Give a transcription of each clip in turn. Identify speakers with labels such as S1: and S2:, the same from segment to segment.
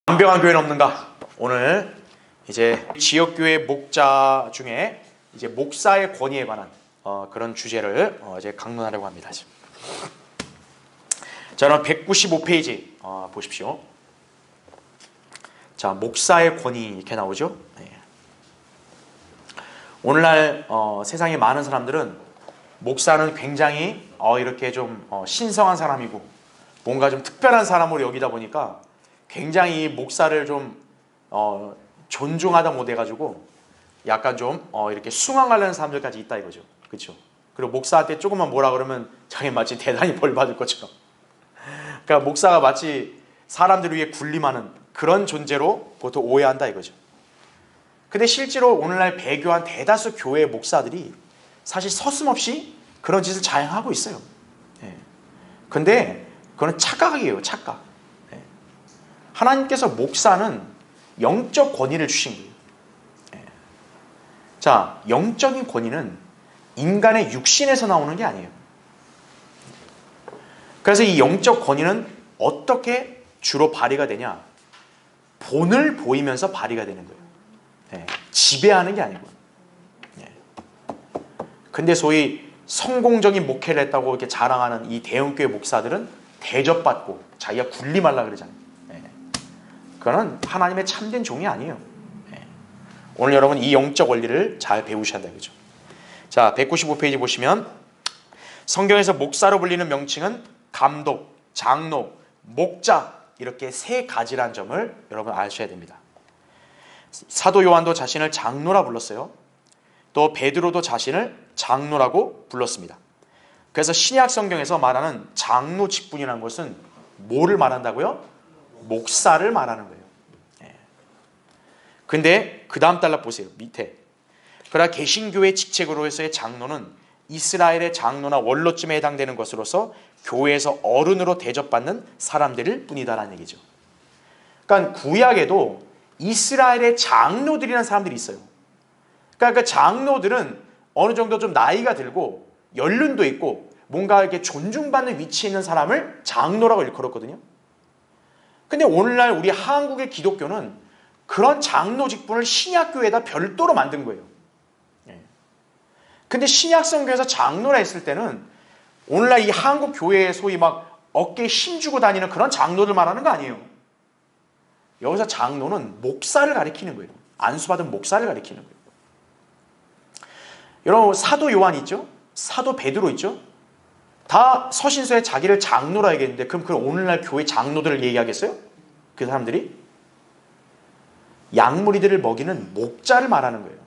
S1: 완벽한 교회는 없는가? 오늘 이제 지역교회 목자 중에 이제 목사의 권위에 관한 그런 주제를 이제 강론하려고 합니다. 자, 그럼 195페이지 보십시오. 자, 목사의 권위 이렇게 나오죠. 네. 오늘날 세상에 많은 사람들은 목사는 굉장히 이렇게 좀 신성한 사람이고 뭔가 좀 특별한 사람으로 여기다 보니까 굉장히 목사를 좀 존중하다 못해가지고 약간 좀 이렇게 숭앙하려는 사람들까지 있다 이거죠. 그렇죠? 그리고 목사한테 조금만 뭐라 그러면 자기 마치 대단히 벌 받을 것처럼. 그러니까 목사가 마치 사람들 위해 군림하는 그런 존재로 보통 오해한다 이거죠. 근데 실제로 오늘날 배교한 대다수 교회 목사들이 사실 서슴없이 그런 짓을 자행하고 있어요. 근데 그건 착각이에요. 착각. 하나님께서 목사는 영적 권위를 주신 거예요. 자, 영적인 권위는 인간의 육신에서 나오는 게 아니에요. 그래서 이 영적 권위는 어떻게 주로 발휘가 되냐? 본을 보이면서 발휘가 되는 거예요. 지배하는 게 아니고. 근데 소위 성공적인 목회를 했다고 이렇게 자랑하는 이 대형교회 목사들은 대접받고 자기가 군림하려고 그러잖아요. 그거는 하나님의 참된 종이 아니에요. 오늘 여러분 이 영적 원리를 잘 배우셔야 한다 이거죠. 자, 195페이지 보시면 성경에서 목사로 불리는 명칭은 감독, 장로, 목자 이렇게 세 가지라는 점을 여러분 아셔야 됩니다. 사도 요한도 자신을 장로라 불렀어요. 또 베드로도 자신을 장로라고 불렀습니다. 그래서 신약 성경에서 말하는 장로 직분이라는 것은 뭐를 말한다고요? 목사를 말하는 거예요. 근데 그 다음 단락 보세요. 밑에. 그러나 개신교회 직책으로서의 장로는 이스라엘의 장로나 원로쯤에 해당되는 것으로서 교회에서 어른으로 대접받는 사람들일 뿐이다라는 얘기죠. 그러니까 구약에도 이스라엘의 장로들이라는 사람들이 있어요. 그러니까 그 장로들은 어느 정도 좀 나이가 들고 연륜도 있고 뭔가 이렇게 존중받는 위치에 있는 사람을 장로라고 일컬었거든요. 근데 오늘날 우리 한국의 기독교는 그런 장로 직분을 신약교회에다 별도로 만든 거예요. 근데 신약성교에서 장로라 했을 때는 오늘날 이 한국 교회에 소위 막 어깨에 힘주고 다니는 그런 장로들 말하는 거 아니에요. 여기서 장로는 목사를 가리키는 거예요. 안수받은 목사를 가리키는 거예요. 여러분 사도 요한 있죠? 사도 베드로 있죠? 다 서신서에 자기를 장로라 얘기했는데 그럼 그 오늘날 교회 장로들을 얘기하겠어요? 그 사람들이? 양무리들을 먹이는 목자를 말하는 거예요.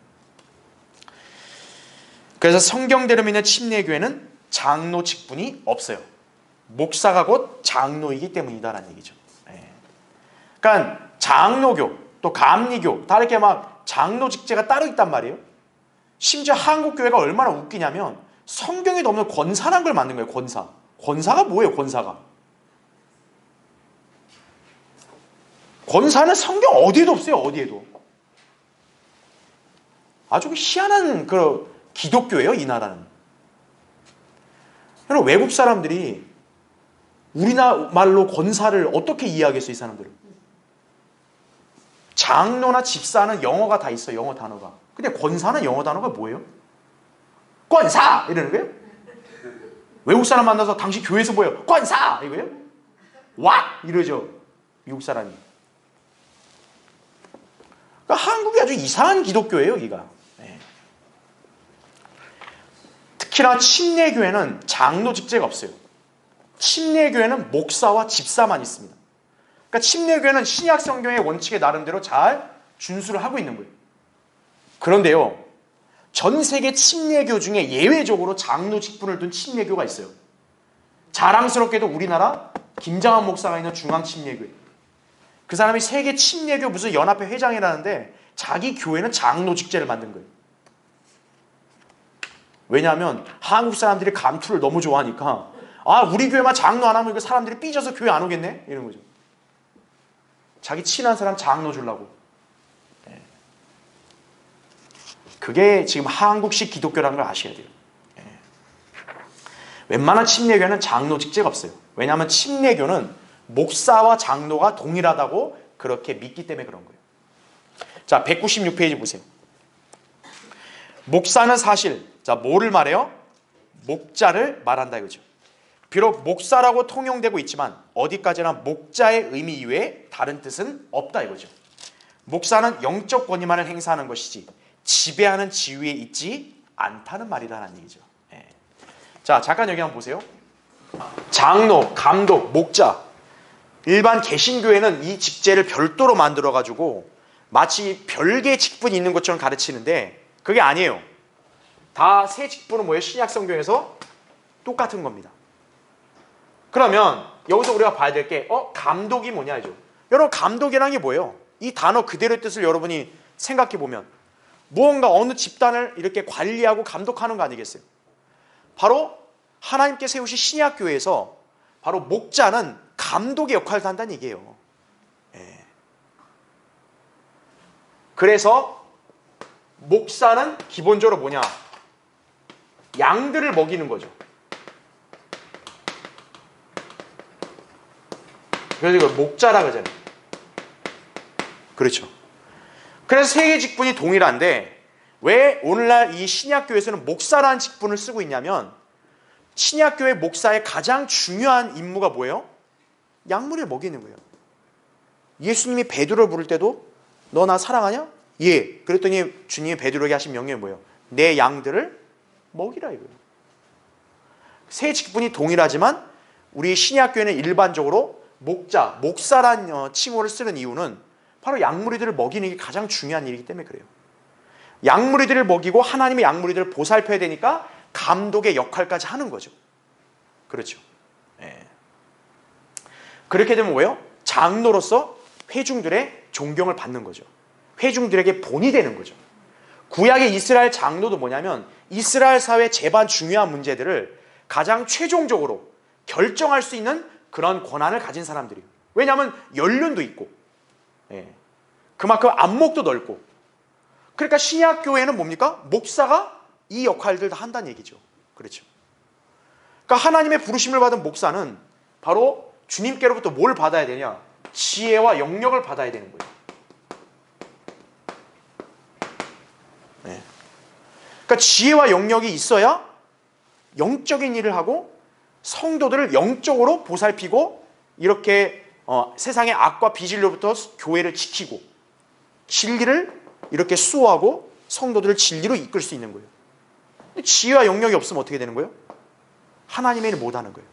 S1: 그래서 성경대로 믿는 침례교회는 장로 직분이 없어요. 목사가 곧 장로이기 때문이다라는 얘기죠. 그러니까 장로교 또 감리교 다 이렇게 막 장로 직제가 따로 있단 말이에요. 심지어 한국 교회가 얼마나 웃기냐면 성경에도 없는 권사라는 걸 만든 거예요. 권사. 권사가 뭐예요? 권사가. 권사는 성경 어디에도 없어요. 어디에도. 아주 희한한 그 기독교예요. 이 나라는. 여러분 외국 사람들이 우리나라 말로 권사를 어떻게 이해하겠어요? 이 사람들은. 장로나 집사는 영어가 다 있어요. 영어 단어가. 근데 권사는 영어 단어가 뭐예요? 권사! 이러는 거예요? 외국 사람 만나서 당신 교회에서 뭐예요? 권사! 이거예요? What? 이러죠. 미국 사람이. 그러니까 한국이 아주 이상한 기독교예요. 여기가. 특히나 침례교회는 장로 직제가 없어요. 침례교회는 목사와 집사만 있습니다. 그러니까 침례교회는 신약 성경의 원칙에 나름대로 잘 준수를 하고 있는 거예요. 그런데요. 전 세계 침례교 중에 예외적으로 장로 직분을 둔 침례교가 있어요. 자랑스럽게도 우리나라 김장한 목사가 있는 중앙침례교회. 그 사람이 세계 침례교 무슨 연합회 회장이라는데 자기 교회는 장로 직제를 만든 거예요. 왜냐하면 한국 사람들이 감투를 너무 좋아하니까 우리 교회만 장로 안 하면 사람들이 삐져서 교회 안 오겠네? 이런 거죠. 자기 친한 사람 장로 주려고. 그게 지금 한국식 기독교라는 걸 아셔야 돼요. 웬만한 침례교회는 장로 직제가 없어요. 왜냐하면 침례교는 목사와 장로가 동일하다고 그렇게 믿기 때문에 그런 거예요. 자, 196페이지 보세요. 목사는 사실, 자, 뭐를 말해요? 목자를 말한다 이거죠. 비록 목사라고 통용되고 있지만 어디까지나 목자의 의미 이외에 다른 뜻은 없다 이거죠. 목사는 영적 권위만을 행사하는 것이지 지배하는 지위에 있지 않다는 말이라는 얘기죠. 예. 자, 잠깐 여기 한번 보세요. 장로, 감독, 목자. 일반 개신교회는 이 직제를 별도로 만들어가지고 마치 별개의 직분이 있는 것처럼 가르치는데 그게 아니에요. 다 세 직분은 뭐예요? 신약 성경에서 똑같은 겁니다. 그러면 여기서 우리가 봐야 될 게 감독이 뭐냐죠. 여러분, 감독이라는 게 뭐예요? 이 단어 그대로의 뜻을 여러분이 생각해 보면 무언가 어느 집단을 이렇게 관리하고 감독하는 거 아니겠어요? 바로 하나님께 세우신 신약 교회에서 바로 목자는 감독의 역할을 한다는 얘기예요. 예. 그래서 목사는 기본적으로 뭐냐? 양들을 먹이는 거죠. 그래서 이걸 목자라 그러잖아요. 그렇죠. 그래서 세 개의 직분이 동일한데 왜 오늘날 이 신약교회에서는 목사라는 직분을 쓰고 있냐면 신약교회 목사의 가장 중요한 임무가 뭐예요? 양물을 먹이는 거예요. 예수님이 베드로를 부를 때도 너 나 사랑하냐? 예. 그랬더니 주님이 베드로에게 하신 명령이 뭐예요? 내 양들을 먹이라 이거예요. 세 직분이 동일하지만 우리 신약교회는 일반적으로 목자, 목사란 칭호를 쓰는 이유는 바로 양무리들을 먹이는 게 가장 중요한 일이기 때문에 그래요. 양무리들을 먹이고 하나님의 양무리들을 보살펴야 되니까 감독의 역할까지 하는 거죠. 그렇죠. 예. 그렇게 되면 뭐예요? 장로로서 회중들의 존경을 받는 거죠. 회중들에게 본이 되는 거죠. 구약의 이스라엘 장로도 뭐냐면 이스라엘 사회 재반 중요한 문제들을 가장 최종적으로 결정할 수 있는 그런 권한을 가진 사람들이에요. 왜냐하면 연륜도 있고 예. 그만큼 안목도 넓고 그러니까 신약교회는 뭡니까? 목사가 이 역할들 다 한다는 얘기죠. 그렇죠. 그러니까 하나님의 부르심을 받은 목사는 바로 주님께로부터 뭘 받아야 되냐? 지혜와 영역을 받아야 되는 거예요. 네. 그러니까 지혜와 영역이 있어야 영적인 일을 하고 성도들을 영적으로 보살피고 이렇게 세상의 악과 비진리로부터 교회를 지키고 진리를 이렇게 수호하고 성도들을 진리로 이끌 수 있는 거예요. 지혜와 영역이 없으면 어떻게 되는 거예요? 하나님의 일을 못하는 거예요.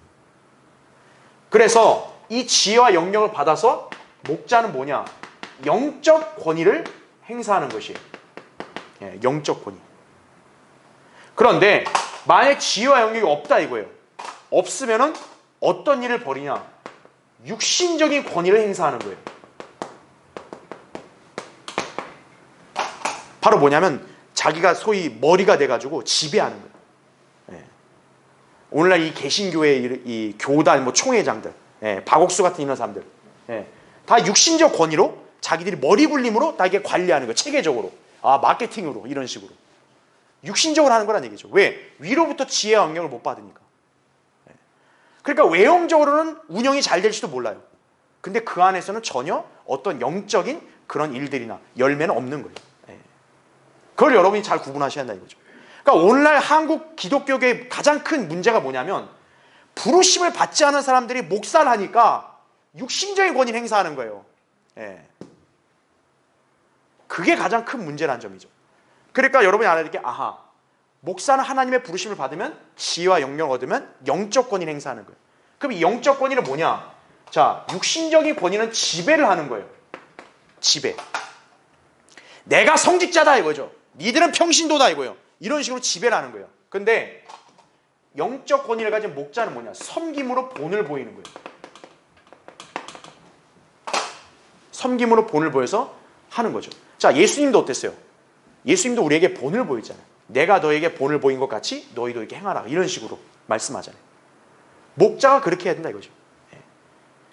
S1: 그래서 이 지혜와 영역을 받아서 목자는 뭐냐? 영적 권위를 행사하는 것이에요. 예, 영적 권위. 그런데 만약 지혜와 영역이 없다 이거예요. 없으면은 어떤 일을 벌이냐? 육신적인 권위를 행사하는 거예요. 바로 뭐냐면 자기가 소위 머리가 돼가지고 지배하는 거예요. 예. 오늘날 이 개신교회 이 교단 뭐 총회장들, 예, 박옥수 같은 이런 사람들, 예, 다 육신적 권위로 자기들이 머리 굴림으로 다 이게 관리하는 거예요. 체계적으로, 마케팅으로 이런 식으로 육신적으로 하는 거란 얘기죠. 왜? 위로부터 지혜와 영역을 못 받으니까. 예. 그러니까 외형적으로는 운영이 잘 될지도 몰라요. 근데 그 안에서는 전혀 어떤 영적인 그런 일들이나 열매는 없는 거예요. 그걸 여러분이 잘 구분하셔야 한다 이거죠. 그러니까 오늘날 한국 기독교계의 가장 큰 문제가 뭐냐면 부르심을 받지 않은 사람들이 목사를 하니까 육신적인 권위를 행사하는 거예요. 예. 그게 가장 큰 문제라는 점이죠. 그러니까 여러분이 알아야 될 게 목사는 하나님의 부르심을 받으면 지혜와 영역을 얻으면 영적 권위를 행사하는 거예요. 그럼 이 영적 권위는 뭐냐? 자, 육신적인 권위는 지배를 하는 거예요. 지배. 내가 성직자다 이거죠. 니들은 평신도다 이거예요. 이런 식으로 지배를 하는 거예요. 근데 영적 권위를 가진 목자는 뭐냐? 섬김으로 본을 보이는 거예요. 섬김으로 본을 보여서 하는 거죠. 자, 예수님도 어땠어요? 예수님도 우리에게 본을 보이잖아요. 내가 너에게 본을 보인 것 같이 너희도 이렇게 행하라. 이런 식으로 말씀하잖아요. 목자가 그렇게 해야 된다 이거죠.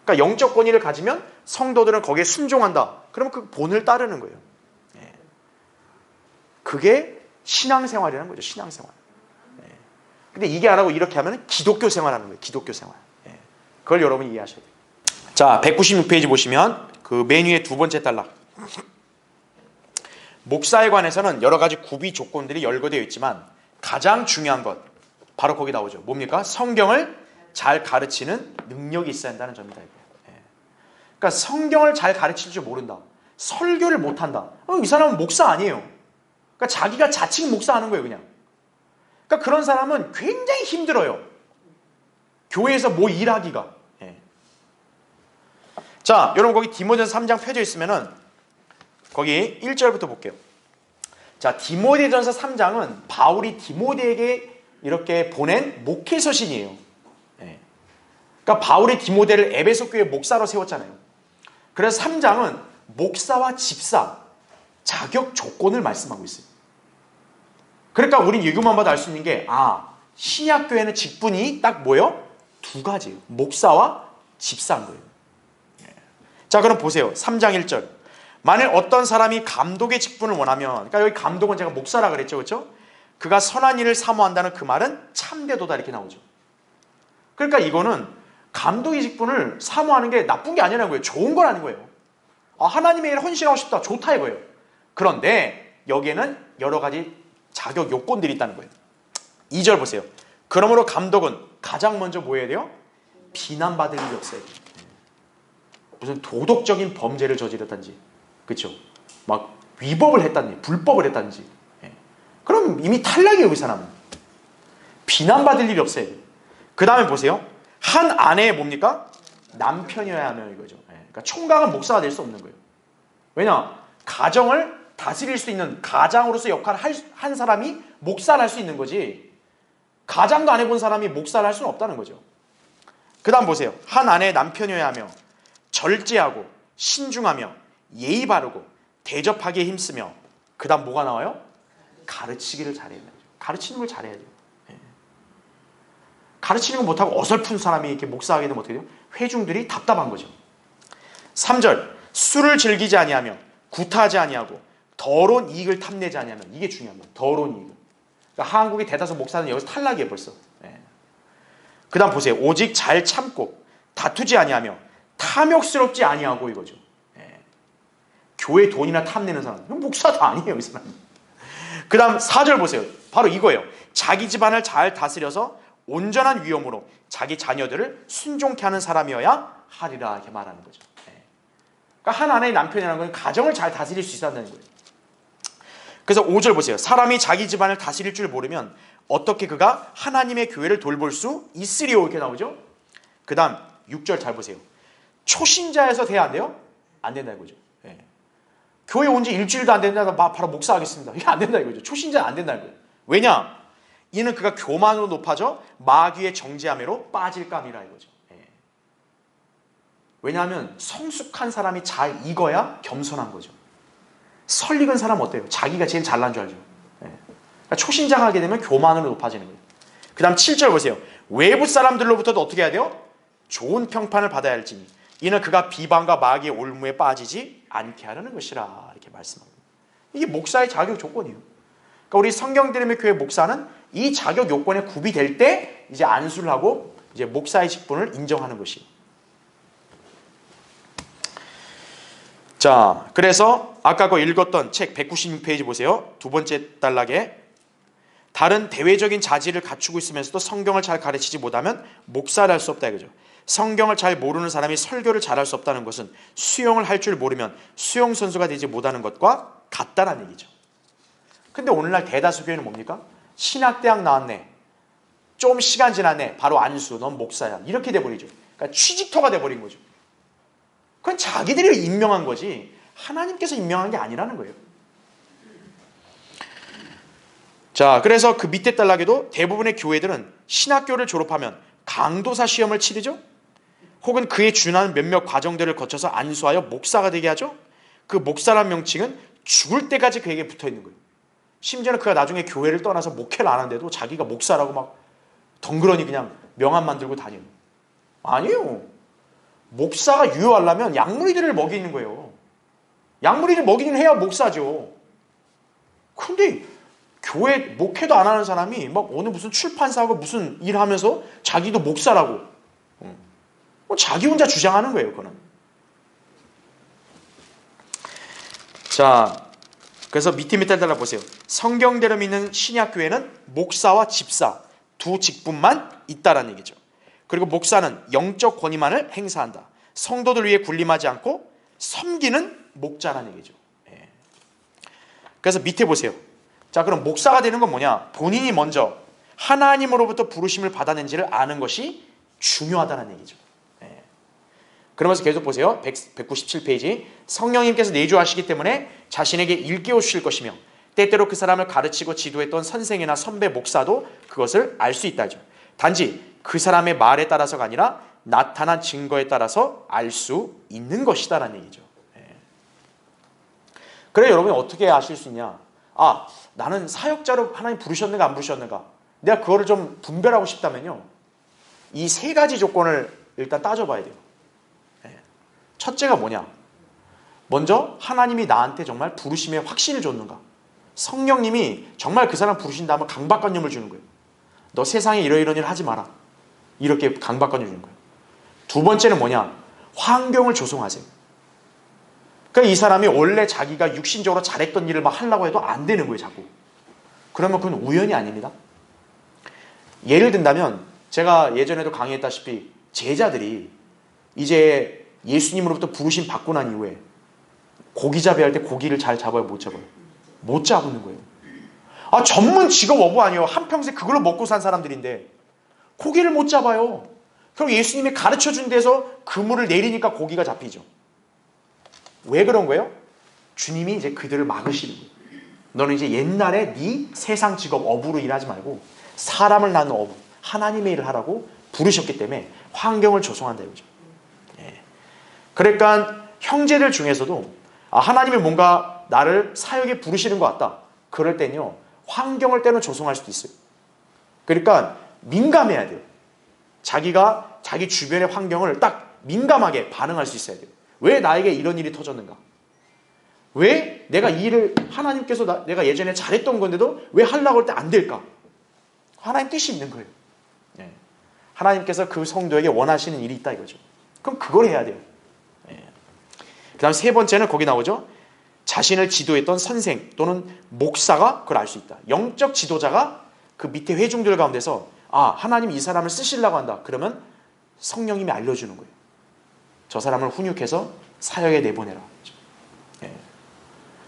S1: 그러니까 영적 권위를 가지면 성도들은 거기에 순종한다. 그러면 그 본을 따르는 거예요. 그게 신앙생활이라는 거죠. 신앙생활. 근데 이게 안 하고 이렇게 하면 기독교 생활하는 거예요. 기독교 생활. 그걸 여러분이 이해하셔야 돼요. 자, 196페이지 보시면 그 메뉴의 두 번째 단락. 목사에 관해서는 여러 가지 구비 조건들이 열거되어 있지만 가장 중요한 것 바로 거기 나오죠. 뭡니까? 성경을 잘 가르치는 능력이 있어야 한다는 점이다. 그러니까 성경을 잘 가르칠 줄 모른다. 설교를 못한다. 이 사람은 목사 아니에요. 그러니까 자기가 자칭 목사하는 거예요, 그냥. 그러니까 그런 사람은 굉장히 힘들어요. 교회에서 뭐 일하기가. 자, 여러분 거기 디모데전서 3장 펴져 있으면은 거기 1절부터 볼게요. 자, 디모데전서 3장은 바울이 디모데에게 이렇게 보낸 목회 서신이에요. 그러니까 바울이 디모데를 에베소 교회 목사로 세웠잖아요. 그래서 3장은 목사와 집사 자격 조건을 말씀하고 있어요. 그러니까 우린 이것만 봐도 알 수 있는 게 신약 교회는 직분이 딱 뭐예요? 두 가지예요. 목사와 집사인 거예요. 자, 그럼 보세요. 3장 1절. 만일 어떤 사람이 감독의 직분을 원하면, 그러니까 여기 감독은 제가 목사라 그랬죠, 그렇죠? 그가 선한 일을 사모한다는 그 말은 참되도다 이렇게 나오죠. 그러니까 이거는 감독의 직분을 사모하는 게 나쁜 게 아니라는 거예요. 좋은 거라는 거예요. 하나님의 일에 헌신하고 싶다, 좋다 이거예요. 그런데 여기에는 여러 가지 자격 요건들이 있다는 거예요. 2절 보세요. 그러므로 감독은 가장 먼저 뭐 해야 돼요? 비난받을 일이 없어야 돼요. 무슨 도덕적인 범죄를 저질렀단지, 그렇죠? 막 위법을 했단지, 불법을 했단지, 그럼 이미 탈락이에요, 그 사람은. 비난받을 일이 없어야 돼요. 그 다음에 보세요. 한 아내의 뭡니까? 남편이어야 하며 이거죠. 그러니까 총각은 목사가 될 수 없는 거예요. 왜냐? 가정을 다스릴 수 있는 가장으로서 역할을 한 사람이 목사를 할 수 있는 거지, 가장도 안 해본 사람이 목사를 할 수는 없다는 거죠. 그 다음 보세요. 한 아내의 남편이어야 하며 절제하고 신중하며 예의 바르고 대접하기에 힘쓰며, 그 다음 뭐가 나와요? 가르치기를 잘해야 돼요. 가르치는 걸 잘해야 돼요. 가르치는 거 못하고 어설픈 사람이 이렇게 목사하게 되면 어떻게 돼요? 회중들이 답답한 거죠. 3절. 술을 즐기지 아니하며 구타하지 아니하고 더러운 이익을 탐내지 아니하며, 이게 중요합니다. 더러운 이익을. 그러니까 한국의 대다수 목사는 여기서 탈락이에요, 벌써. 그 다음 보세요. 오직 잘 참고 다투지 아니하며 탐욕스럽지 아니하고 이거죠. 교회 돈이나 탐내는 사람, 목사도 아니에요, 이 사람. 그 다음 4절 보세요. 바로 이거예요. 자기 집안을 잘 다스려서 온전한 위엄으로 자기 자녀들을 순종케 하는 사람이어야 하리라 이렇게 말하는 거죠. 그러니까 한 아내의 남편이라는 건 가정을 잘 다스릴 수 있어야 한다는 거예요. 그래서 5절 보세요. 사람이 자기 집안을 다스릴 줄 모르면 어떻게 그가 하나님의 교회를 돌볼 수 있으리요 이렇게 나오죠. 그 다음 6절 잘 보세요. 초신자에서 돼야 안 돼요? 안 된다 이거죠. 교회 온 지 일주일도 안 된다, 바로 목사하겠습니다. 이게 안 된다 이거죠. 초신자는 안 된다는 거예요. 왜냐? 이는 그가 교만으로 높아져 마귀의 정죄함으로 빠질감이라 이거죠. 왜냐하면 성숙한 사람이 잘 익어야 겸손한 거죠. 설익은 사람 어때요? 자기가 제일 잘난 줄 알죠. 그러니까 초신자가 하게 되면 교만으로 높아지는 거예요. 그 다음 7절 보세요. 외부 사람들로부터도 어떻게 해야 돼요? 좋은 평판을 받아야 할지니 이는 그가 비방과 마귀의 올무에 빠지지 않게 하려는 것이라 이렇게 말씀합니다. 이게 목사의 자격 조건이에요. 그러니까 우리 성경드림의 교회 목사는 이 자격 요건에 구비될 때 이제 안수를 하고 이제 목사의 직분을 인정하는 것이. 자, 그래서 아까 그 읽었던 책 196페이지 보세요. 두 번째 단락에 다른 대외적인 자질을 갖추고 있으면서도 성경을 잘 가르치지 못하면 목사를 할 수 없다 이거죠. 성경을 잘 모르는 사람이 설교를 잘할 수 없다는 것은 수영을 할 줄 모르면 수영 선수가 되지 못하는 것과 같다는 얘기죠. 근데 오늘날 대다수 교회는 뭡니까? 신학대학 나왔네, 좀 시간 지났네, 바로 안수, 넌 목사야, 이렇게 돼버리죠. 그러니까 취직터가 돼버린 거죠. 그건 자기들이 임명한 거지 하나님께서 임명한 게 아니라는 거예요. 자, 그래서 그 밑에 단락에도 대부분의 교회들은 신학교를 졸업하면 강도사 시험을 치르죠. 혹은 그에 준하는 몇몇 과정들을 거쳐서 안수하여 목사가 되게 하죠. 그 목사란 명칭은 죽을 때까지 그에게 붙어있는 거예요. 심지어는 그가 나중에 교회를 떠나서 목회를 안 하는데도 자기가 목사라고 막 덩그러니 그냥 명함 만들고 다녀요. 아니에요. 목사가 유효하려면 양무리들을 먹이는 거예요. 양무리를 먹이긴 해야 목사죠. 근데 교회 목회도 안 하는 사람이 막 어느 무슨 출판사하고 무슨 일하면서 자기도 목사라고 자기 혼자 주장하는 거예요. 그거는. 자, 그래서 밑에 달라보세요. 성경대로 믿는 신약교회는 목사와 집사 두 직분만 있다라는 얘기죠. 그리고 목사는 영적 권위만을 행사한다. 성도들 위해 군림하지 않고 섬기는 목자라는 얘기죠. 예. 그래서 밑에 보세요. 자, 그럼 목사가 되는 건 뭐냐? 본인이 먼저 하나님으로부터 부르심을 받아낸지를 아는 것이 중요하다는 얘기죠. 예. 그러면서 계속 보세요. 197페이지. 성령님께서 내주하시기 때문에 자신에게 일깨워 주실 것이며 때때로 그 사람을 가르치고 지도했던 선생이나 선배 목사도 그것을 알 수 있다죠. 단지 그 사람의 말에 따라서가 아니라 나타난 증거에 따라서 알 수 있는 것이다라는 얘기죠. 예. 그래 여러분이 어떻게 아실 수 있냐? 아, 나는 사역자로 하나님 부르셨는가 안 부르셨는가? 내가 그거를 좀 분별하고 싶다면요. 이 세 가지 조건을 일단 따져봐야 돼요. 예. 첫째가 뭐냐? 먼저 하나님이 나한테 정말 부르심의 확신을 줬는가? 성령님이 정말 그 사람 부르신다면 강박관념을 주는 거예요. 너 세상에 이러이러한 일 하지 마라. 이렇게 강박관념을 주는 거예요. 두 번째는 뭐냐? 환경을 조성하세요. 그러니까 이 사람이 원래 자기가 육신적으로 잘했던 일을 막 하려고 해도 안 되는 거예요, 자꾸. 그러면 그건 우연이 아닙니다. 예를 든다면 제가 예전에도 강의했다시피 제자들이 이제 예수님으로부터 부르심 받고 난 이후에 고기 잡이 할 때 고기를 잘 잡아요, 못 잡아요? 못 잡는 거예요. 아, 전문 직업 어부 아니에요. 한평생 그걸로 먹고 산 사람들인데 고기를 못 잡아요. 그럼 예수님이 가르쳐준 데서 그물을 내리니까 고기가 잡히죠. 왜 그런 거예요? 주님이 이제 그들을 막으시는 거예요. 너는 이제 옛날에 네 세상 직업 어부로 일하지 말고 사람을 낳는 어부, 하나님의 일을 하라고 부르셨기 때문에 환경을 조성한다 이거죠. 예. 그러니까 형제들 중에서도 하나님이 뭔가 나를 사역에 부르시는 것 같다. 그럴 땐요. 환경을 때는 조성할 수도 있어요. 그러니까 민감해야 돼요. 자기가 자기 주변의 환경을 딱 민감하게 반응할 수 있어야 돼요. 왜 나에게 이런 일이 터졌는가? 왜 내가 이 일을 하나님께서 내가 예전에 잘했던 건데도 왜 하려고 할 때 안 될까? 하나님 뜻이 있는 거예요. 예. 하나님께서 그 성도에게 원하시는 일이 있다 이거죠. 그럼 그걸 해야 돼요. 예. 그 다음 세 번째는 거기 나오죠. 자신을 지도했던 선생 또는 목사가 그걸 알 수 있다. 영적 지도자가 그 밑에 회중들 가운데서 하나님 이 사람을 쓰시려고 한다. 그러면 성령님이 알려주는 거예요. 저 사람을 훈육해서 사역에 내보내라. 예.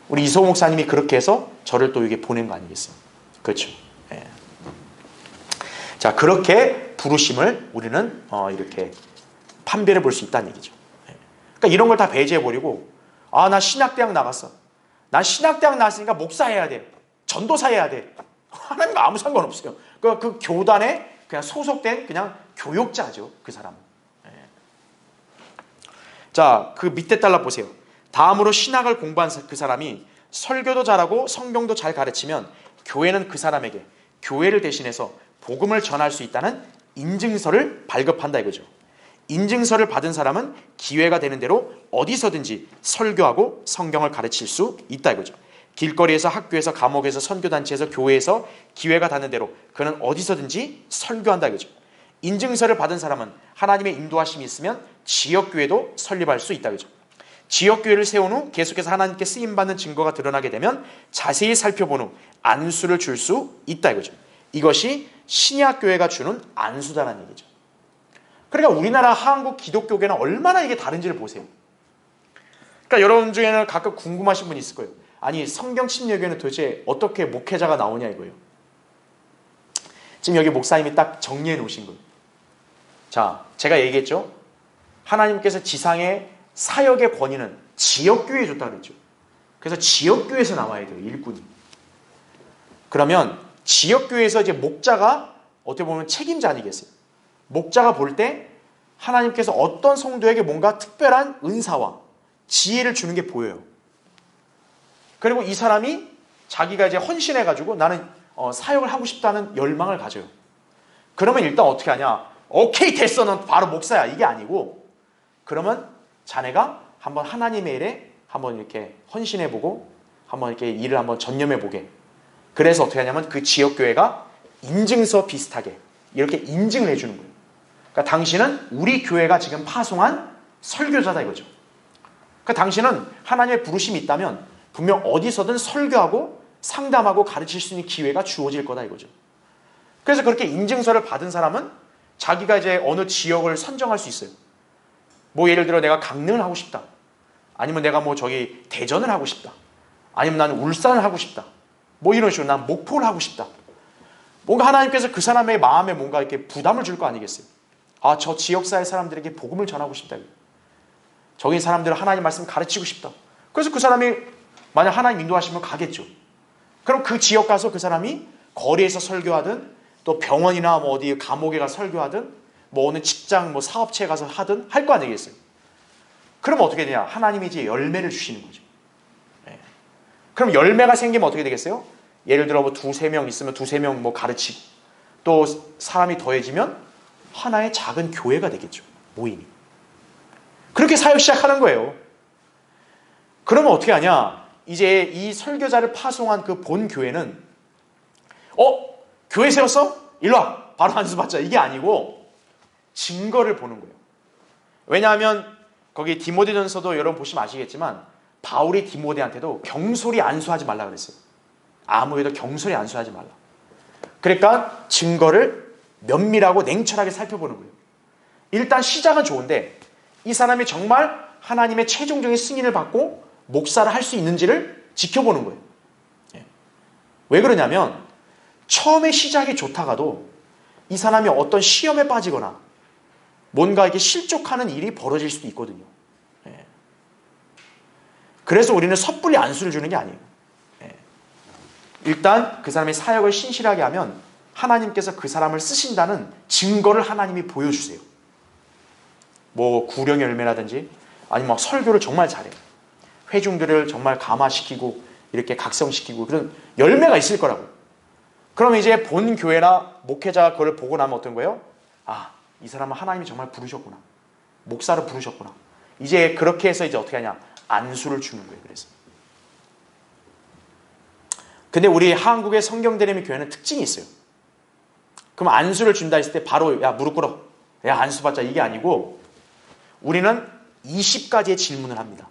S1: 우리 이소 목사님이 그렇게 해서 저를 또 여기 보낸 거 아니겠어요? 그렇죠. 예. 자, 그렇게 부르심을 우리는 이렇게 판별해 볼 수 있다는 얘기죠. 예. 그러니까 이런 걸 다 배제해버리고 나 신학대학 나갔어. 난 신학대학 나왔으니까 목사해야 돼. 전도사 해야 돼. 하나님과 아무 상관없어요. 그 교단에 그냥 소속된 그냥 교역자죠. 그 사람은. 예. 자, 그 밑에 달라 보세요. 다음으로 신학을 공부한 그 사람이 설교도 잘하고 성경도 잘 가르치면 교회는 그 사람에게 교회를 대신해서 복음을 전할 수 있다는 인증서를 발급한다 이거죠. 인증서를 받은 사람은 기회가 되는 대로 어디서든지 설교하고 성경을 가르칠 수 있다 이거죠. 길거리에서 학교에서 감옥에서 선교단체에서 교회에서 기회가 닿는 대로 그는 어디서든지 설교한다 이거죠. 인증서를 받은 사람은 하나님의 인도하심이 있으면 지역교회도 설립할 수 있다 이거죠. 지역교회를 세운 후 계속해서 하나님께 쓰임받는 증거가 드러나게 되면 자세히 살펴본 후 안수를 줄 수 있다 이거죠. 이것이 신약교회가 주는 안수다라는 얘기죠. 그러니까 우리나라 한국 기독교계는 얼마나 이게 다른지를 보세요. 그러니까 여러분 중에는 가끔 궁금하신 분이 있을 거예요. 아니 성경 침례교회는 도대체 어떻게 목회자가 나오냐 이거예요. 지금 여기 목사님이 딱 정리해 놓으신 거예요. 자, 제가 얘기했죠. 하나님께서 지상의 사역의 권위는 지역교회에 줬다고 그랬죠. 그래서 지역교회에서 나와야 돼요. 일꾼이. 그러면 지역교회에서 이제 목자가 어떻게 보면 책임자 아니겠어요? 목자가 볼 때 하나님께서 어떤 성도에게 뭔가 특별한 은사와 지혜를 주는 게 보여요. 그리고 이 사람이 자기가 이제 헌신해가지고 나는 사역을 하고 싶다는 열망을 가져요. 그러면 일단 어떻게 하냐? 오케이 됐어, 넌 바로 목사야. 이게 아니고 그러면 자네가 한번 하나님의 일에 한번 이렇게 헌신해보고 한번 이렇게 일을 한번 전념해보게. 그래서 어떻게 하냐면 그 지역교회가 인증서 비슷하게 이렇게 인증을 해주는 거예요. 그러니까 당신은 우리 교회가 지금 파송한 설교자다 이거죠. 그러니까 당신은 하나님의 부르심이 있다면 분명 어디서든 설교하고 상담하고 가르칠 수 있는 기회가 주어질 거다 이거죠. 그래서 그렇게 인증서를 받은 사람은 자기가 이제 어느 지역을 선정할 수 있어요. 뭐 예를 들어 내가 강릉을 하고 싶다. 아니면 내가 뭐 저기 대전을 하고 싶다. 아니면 나는 울산을 하고 싶다. 뭐 이런 식으로 난 목포를 하고 싶다. 뭔가 하나님께서 그 사람의 마음에 뭔가 이렇게 부담을 줄 거 아니겠어요. 아, 저 지역사회 사람들에게 복음을 전하고 싶다. 저기 사람들은 하나님 말씀 가르치고 싶다. 그래서 그 사람이 만약 하나님 인도하시면 가겠죠. 그럼 그 지역 가서 그 사람이 거리에서 설교하든 또 병원이나 뭐 어디 감옥에 가서 설교하든 뭐 어느 직장 뭐 사업체에 가서 하든 할 거 아니겠어요. 그럼 어떻게 되냐? 하나님이 이제 열매를 주시는 거죠. 네. 그럼 열매가 생기면 어떻게 되겠어요? 예를 들어 뭐 두세 명 있으면 두세 명 뭐 가르치고 또 사람이 더해지면 하나의 작은 교회가 되겠죠. 모임이. 그렇게 사역 시작하는 거예요. 그러면 어떻게 하냐? 이제 이 설교자를 파송한 그 본 교회는 교회 세웠어? 일로 와. 바로 안수 받자. 이게 아니고 증거를 보는 거예요. 왜냐하면 거기 디모데전서도 여러분 보시면 아시겠지만 바울이 디모데한테도 경솔히 안수하지 말라 그랬어요. 아무에도 경솔히 안수하지 말라. 그러니까 증거를 면밀하고 냉철하게 살펴보는 거예요. 일단 시작은 좋은데 이 사람이 정말 하나님의 최종적인 승인을 받고 목사를 할 수 있는지를 지켜보는 거예요. 왜 그러냐면 처음에 시작이 좋다가도 이 사람이 어떤 시험에 빠지거나 뭔가 이렇게 실족하는 일이 벌어질 수도 있거든요. 그래서 우리는 섣불리 안수를 주는 게 아니에요. 일단 그 사람의 사역을 신실하게 하면 하나님께서 그 사람을 쓰신다는 증거를 하나님이 보여주세요. 뭐 구령의 열매라든지 아니면 막 설교를 정말 잘해요. 회중들을 정말 감화시키고 이렇게 각성시키고 그런 열매가 있을 거라고. 그럼 이제 본 교회나 목회자가 그걸 보고 나면 어떤 거예요? 아, 이 사람은 하나님이 정말 부르셨구나. 목사를 부르셨구나. 이제 그렇게 해서 이제 어떻게 하냐? 안수를 주는 거예요. 그래서. 근데 우리 한국의 성경대리미 교회는 특징이 있어요. 그럼 안수를 준다 했을 때 바로 야 무릎 꿇어. 야 안수 받자 이게 아니고 우리는 20가지의 질문을 합니다.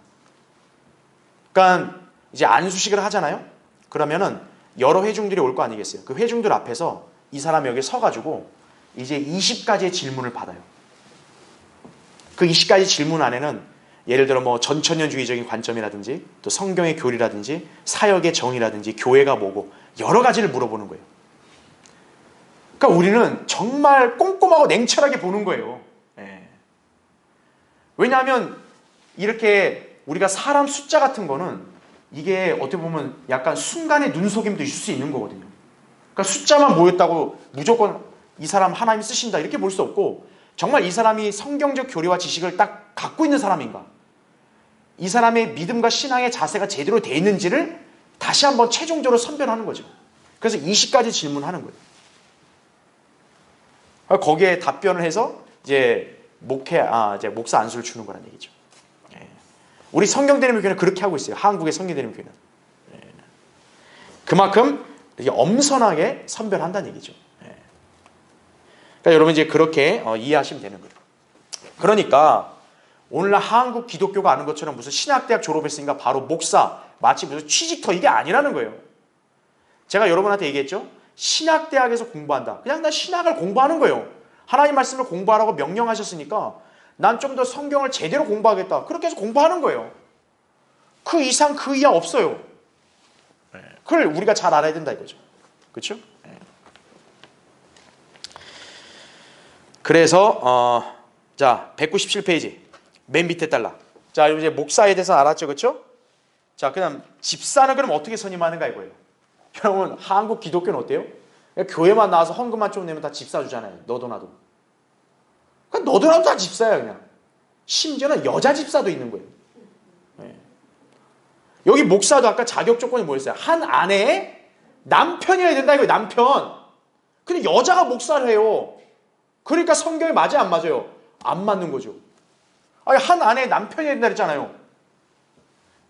S1: 그러니까 이제 안수식을 하잖아요. 그러면은 여러 회중들이 올 거 아니겠어요. 그 회중들 앞에서 이 사람이 여기 서가지고 이제 20가지의 질문을 받아요. 그 20가지 질문 안에는 예를 들어 뭐 전천년주의적인 관점이라든지 또 성경의 교리라든지 사역의 정의라든지 교회가 뭐고 여러 가지를 물어보는 거예요. 그러니까 우리는 정말 꼼꼼하고 냉철하게 보는 거예요. 왜냐하면 이렇게 우리가 사람 숫자 같은 거는 이게 어떻게 보면 약간 순간의 눈속임도 있을 수 있는 거거든요. 그러니까 숫자만 모였다고 무조건 이 사람 하나님 쓰신다 이렇게 볼 수 없고 정말 이 사람이 성경적 교리와 지식을 딱 갖고 있는 사람인가? 이 사람의 믿음과 신앙의 자세가 제대로 되어 있는지를 다시 한번 최종적으로 선별하는 거죠. 그래서 20가지 질문하는 거예요. 거기에 답변을 해서 이제 목사 안수를 주는 거란 얘기죠. 우리 성경대리미 교회는 그렇게 하고 있어요. 한국의 성경대리미 교회는. 그만큼 되게 엄선하게 선별한다는 얘기죠. 그러니까 여러분 이제 그렇게 이해하시면 되는 거예요. 그러니까 오늘날 한국 기독교가 아는 것처럼 무슨 신학대학 졸업했으니까 바로 목사, 마치 무슨 취직터 이게 아니라는 거예요. 제가 여러분한테 얘기했죠. 신학대학에서 공부한다. 그냥 나 신학을 공부하는 거예요. 하나님 말씀을 공부하라고 명령하셨으니까 난 좀 더 성경을 제대로 공부하겠다. 그렇게 해서 공부하는 거예요. 그 이상 그 이하 없어요. 그걸 우리가 잘 알아야 된다 이거죠. 그렇죠? 그래서 자 197페이지 맨 밑에 달라. 자 이제 목사에 대해서 알았죠, 그렇죠? 자 그다음 집사는 그럼 어떻게 선임하는가 이거예요. 여러분 한국 기독교는 어때요? 교회만 나와서 헌금만 좀 내면 다 집사 주잖아요. 너도 나도. 그러니까 너도 나도 다 집사야 그냥. 심지어는 여자 집사도 있는 거예요. 여기 목사도 아까 자격 조건이 뭐였어요? 한 아내의 남편이어야 된다 이거예요. 남편. 근데 여자가 목사를 해요. 그러니까 성경에 맞아요 안 맞아요? 안 맞는 거죠. 아니 한 아내의 남편이어야 된다 그랬잖아요.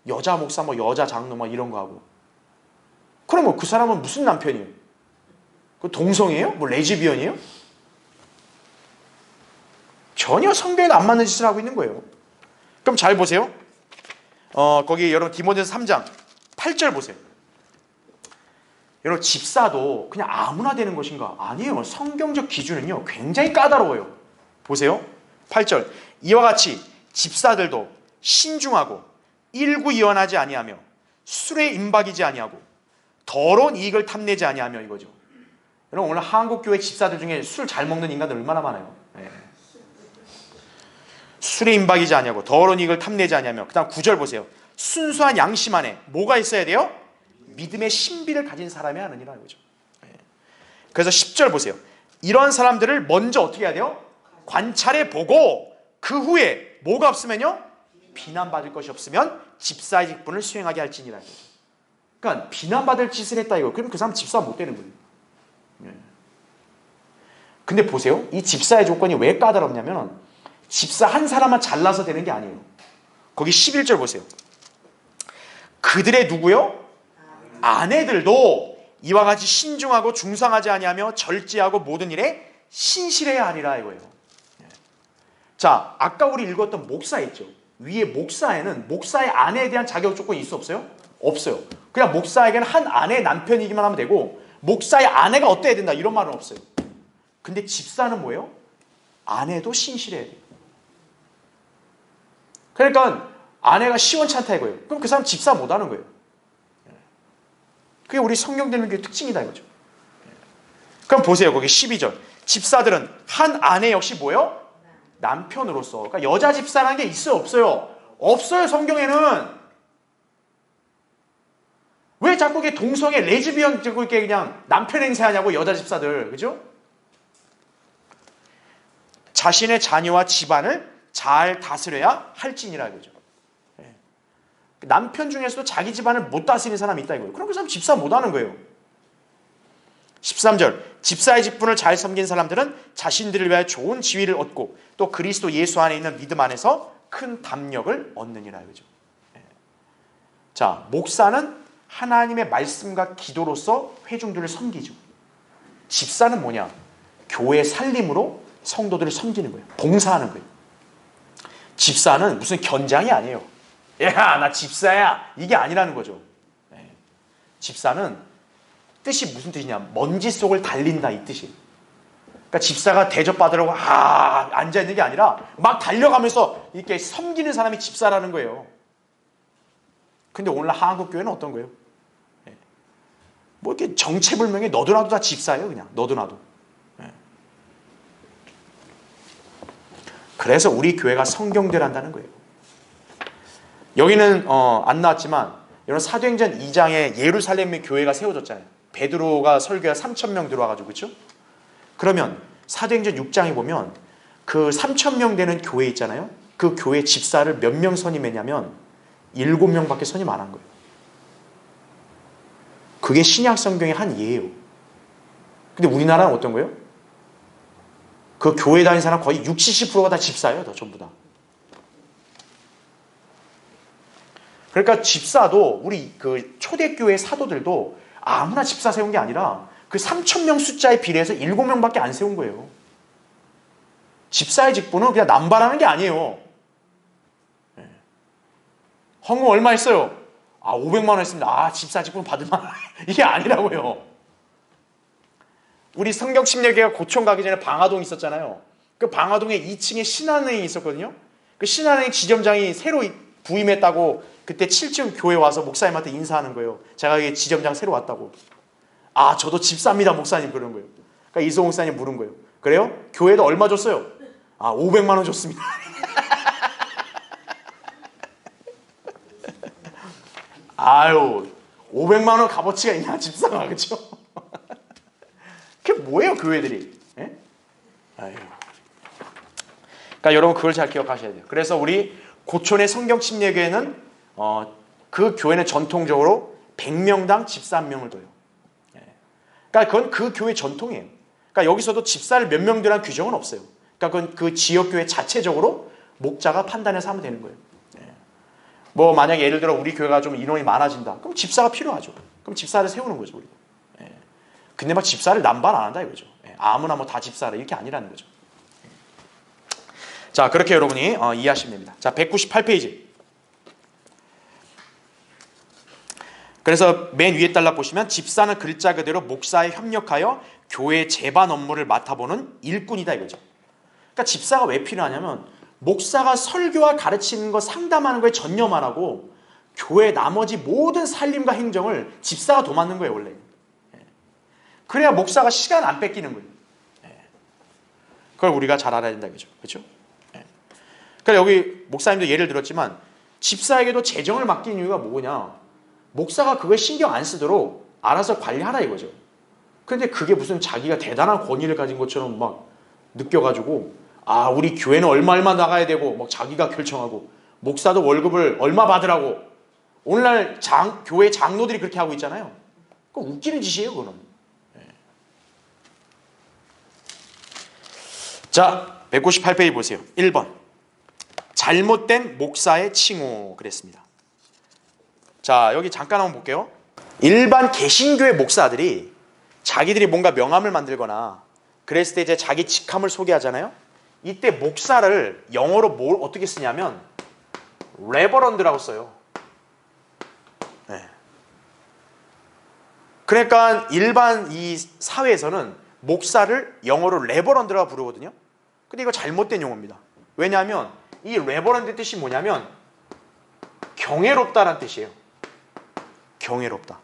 S1: 여자 목사 뭐 여자 장로 막 이런 거 하고. 그러면 그 사람은 무슨 남편이에요? 그 동성이에요? 뭐 레즈비언이에요? 전혀 성경에 안 맞는 짓을 하고 있는 거예요. 그럼 잘 보세요. 거기 여러분 디모데전서 3장 8절 보세요. 여러분 집사도 그냥 아무나 되는 것인가? 아니에요. 성경적 기준은요 굉장히 까다로워요. 보세요. 8절 이와 같이 집사들도 신중하고 일구이원하지 아니하며 술에 임박이지 아니하고 더러운 이익을 탐내지 아니하며 이거죠. 여러분 오늘 한국교회 집사들 중에 술 잘 먹는 인간들 얼마나 많아요. 네. 술에 임박이지 아니하고 더러운 이익을 탐내지 아니하며 그 다음 9절 보세요. 순수한 양심 안에 뭐가 있어야 돼요? 믿음의 신비를 가진 사람이 하느니라 이거죠. 그래서 10절 보세요. 이런 사람들을 먼저 어떻게 해야 돼요? 관찰해 보고 그 후에 뭐가 없으면요? 비난받을 것이 없으면 집사의 직분을 수행하게 할지니라 이거죠. 그러니까 비난받을 짓을 했다 이거. 그럼 그 사람 집사 못 되는 거예요. 근데 보세요. 이 집사의 조건이 왜 까다롭냐면 집사 한 사람만 잘나서 되는 게 아니에요. 거기 11절 보세요. 그들의 누구요? 아내들도 이와 같이 신중하고 중상하지 아니하며 절제하고 모든 일에 신실해야 하리라 이거예요. 자, 아까 우리 읽었던 목사 있죠. 위에 목사에는 목사의 아내에 대한 자격 조건이 있어 없어요? 없어요. 그냥 목사에게는 한 아내의 남편이기만 하면 되고 목사의 아내가 어때야 된다 이런 말은 없어요. 근데 집사는 뭐예요? 아내도 신실해야 돼요. 그러니까 아내가 시원찮다 이거예요. 그럼 그 사람 집사 못하는 거예요. 그게 우리 성경대명교의 특징이다 이거죠. 그럼 보세요. 거기 12절. 집사들은 한 아내 역시 뭐예요? 남편으로서. 그러니까 여자 집사라는 게 있어요? 없어요? 없어요. 성경에는. 왜 자꾸 이게 동성애 레즈비언 자꾸 이렇게 그냥 남편 행세하냐고 여자 집사들. 그죠? 자신의 자녀와 집안을 잘 다스려야 할지니라 이거죠. 남편 중에서도 자기 집안을 못 다스리는 사람이 있다 이거예요. 그럼 그 사람 집사 못하는 거예요. 13절 집사의 직분을 잘 섬긴 사람들은 자신들을 위하여 좋은 지위를 얻고 또 그리스도 예수 안에 있는 믿음 안에서 큰 담력을 얻느니라 이거죠. 자, 목사는 하나님의 말씀과 기도로서 회중들을 섬기죠. 집사는 뭐냐? 교회 살림으로 성도들을 섬기는 거예요. 봉사하는 거예요. 집사는 무슨 견장이 아니에요. 야, 나 집사야. 이게 아니라는 거죠. 집사는 뜻이 무슨 뜻이냐? 먼지 속을 달린다 이 뜻이에요. 그러니까 집사가 대접받으려고 앉아있는 게 아니라 막 달려가면서 이렇게 섬기는 사람이 집사라는 거예요. 근데 오늘 한국교회는 어떤 거예요? 뭐 이렇게 정체불명의 너도 나도 다 집사예요. 그냥 너도 나도. 그래서 우리 교회가 성경대로 한다는 거예요. 여기는 안 나왔지만 여러분 사도행전 2장에 예루살렘의 교회가 세워졌잖아요. 베드로가 설교에 3,000명 들어와가지고 그렇죠? 그러면 사도행전 6장에 보면 그 3,000명 되는 교회 있잖아요. 그 교회 집사를 몇 명 선임했냐면 7명밖에 선임 안 한 거예요. 그게 신약 성경의 한 예예요. 근데 우리나라는 어떤 거예요? 그 교회 다니는 사람 거의 60, 70%가 다 집사예요. 전부 다. 그러니까 집사도 우리 그 초대교회 사도들도 아무나 집사 세운 게 아니라 그 3,000명 숫자에 비례해서 7명밖에 안 세운 거예요. 집사의 직분은 그냥 남발하는 게 아니에요. 헌금 얼마 했어요? 500만 원 했습니다. 집사 직분 받을 만한 이게 아니라고요. 우리 성경침례교회가 고촌 가기 전에 방화동 있었잖아요. 그 방화동에 2층에 신한은행이 있었거든요. 그 신한은행 지점장이 새로 부임했다고 그때 7층 교회 와서 목사님한테 인사하는 거예요. 제가 여기 지점장 새로 왔다고. 저도 집사입니다 목사님 그런 거예요. 그러니까 이소 목사님 물은 거예요. 그래요? 교회도 얼마 줬어요? 500만 원 줬습니다. 아유 500만 원 값어치가 있냐 집사가. 그렇죠? 그게 뭐예요 교회들이? 예? 아유. 그러니까 여러분 그걸 잘 기억하셔야 돼요. 그래서 우리 고촌의 성경침례교회는 그 교회는 전통적으로 100명당 집사 1명을 둬요. 그러니까 그건 그 교회 전통이에요. 그러니까 여기서도 집사를 몇 명 두라는 규정은 없어요. 그러니까 그건 그 지역교회 자체적으로 목자가 판단해서 하면 되는 거예요. 뭐 만약에 예를 들어 우리 교회가 좀 인원이 많아진다. 그럼 집사가 필요하죠. 그럼 집사를 세우는 거죠 우리가. 근데 막 집사를 남발 안 한다 이거죠. 아무나 뭐 다 집사라 이렇게 아니라는 거죠. 자, 그렇게 여러분이 이해하시면 됩니다. 자, 198페이지. 그래서 맨 위에 달라 보시면 집사는 글자 그대로 목사에 협력하여 교회 제반 업무를 맡아보는 일꾼이다 이거죠. 그러니까 집사가 왜 필요하냐면 목사가 설교와 가르치는 거 상담하는 거에 전념만 하고 교회 나머지 모든 살림과 행정을 집사가 도맡는 거예요 원래. 그래야 목사가 시간 안 뺏기는 거예요. 그걸 우리가 잘 알아야 된다 이거죠. 그렇죠? 그러니까 여기 목사님도 예를 들었지만 집사에게도 재정을 맡긴 이유가 뭐냐? 목사가 그거에 신경 안 쓰도록 알아서 관리하라 이거죠. 근데 그게 무슨 자기가 대단한 권위를 가진 것처럼 막 느껴가지고 아 우리 교회는 얼마 나가야 되고 막 자기가 결정하고 목사도 월급을 얼마 받으라고 오늘날 교회 장로들이 그렇게 하고 있잖아요. 그거 웃기는 짓이에요 그거는. 자 198페이지 보세요. 1번 잘못된 목사의 칭호 그랬습니다. 자 여기 잠깐 한번 볼게요. 일반 개신교회 목사들이 자기들이 뭔가 명함을 만들거나 그랬을 때 이제 자기 직함을 소개하잖아요. 이때 목사를 영어로 뭘 어떻게 쓰냐면 레버런드라고 써요. 네. 그러니까 일반 이 사회에서는 목사를 영어로 레버런드라고 부르거든요. 근데 이거 잘못된 용어입니다. 왜냐하면 이 레버런드 뜻이 뭐냐면 경외롭다라는 뜻이에요. 경외롭다.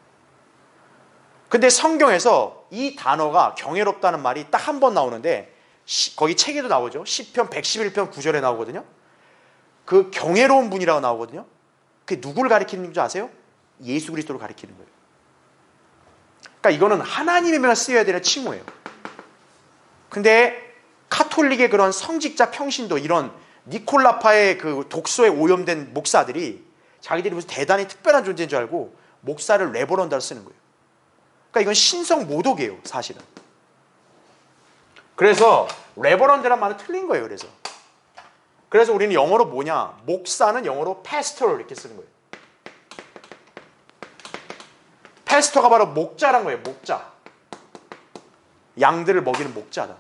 S1: 근데 성경에서 이 단어가 경외롭다는 말이 딱 한 번 나오는데 거기 책에도 나오죠. 시편 111편 9절에 나오거든요. 그 경외로운 분이라고 나오거든요. 그게 누구를 가리키는 줄 아세요? 예수 그리스도를 가리키는 거예요. 그러니까 이거는 하나님에만 쓰여야 되는 칭호예요. 근데 카톨릭의 그런 성직자 평신도 이런 니콜라파의 그 독소에 오염된 목사들이 자기들이 무슨 대단히 특별한 존재인 줄 알고 목사를 레버런드로 쓰는 거예요. 그러니까 이건 신성 모독이에요 사실은. 그래서 레버런드란 말은 틀린 거예요. 그래서 우리는 영어로 뭐냐, 목사는 영어로 pastoral 이렇게 쓰는 거예요. 패스터가 바로 목자란 거예요. 목자. 양들을 먹이는 목자다.